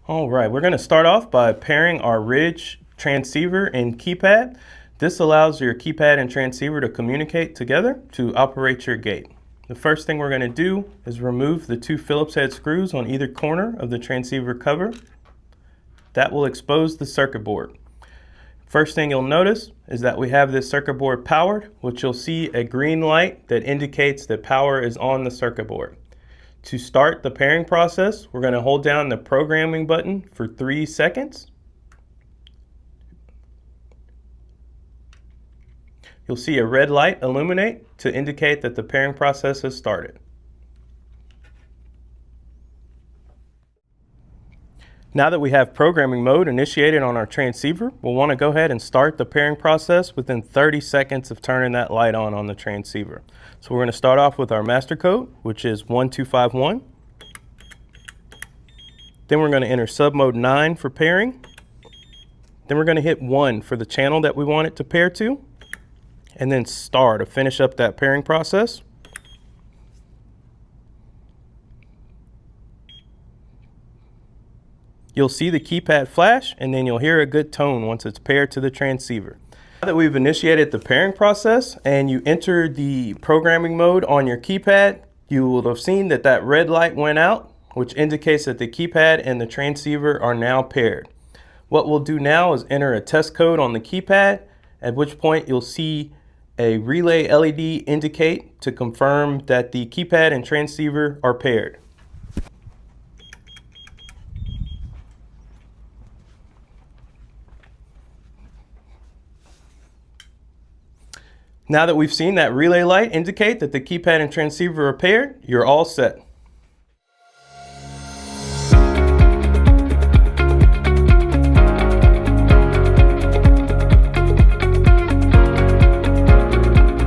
All right, we're going to start off by pairing our Ridge transceiver and keypad. This allows your keypad and transceiver to communicate together to operate your gate. The first thing we're going to do is remove the two Phillips head screws on either corner of the transceiver cover. That will expose the circuit board. First thing you'll notice is that we have this circuit board powered, which you'll see a green light that indicates that power is on the circuit board. To start the pairing process, we're going to hold down the programming button for 3 seconds. You'll see a red light illuminate to indicate that the pairing process has started. Now that we have programming mode initiated on our transceiver, we'll want to go ahead and start the pairing process within 30 seconds of turning that light on the transceiver. So we're going to start off with our master code, which is 1251. Then we're going to enter sub mode 9 for pairing. Then we're going to hit 1 for the channel that we want it to pair to, and then star to finish up that pairing process. You'll see the keypad flash, and then you'll hear a good tone once it's paired to the transceiver. Now that we've initiated the pairing process and you enter the programming mode on your keypad, you will have seen that that red light went out, which indicates that the keypad and the transceiver are now paired. What we'll do now is enter a test code on the keypad, at which point you'll see a relay LED indicate to confirm that the keypad and transceiver are paired. Now that we've seen that relay light indicate that the keypad and transceiver are paired, you're all set.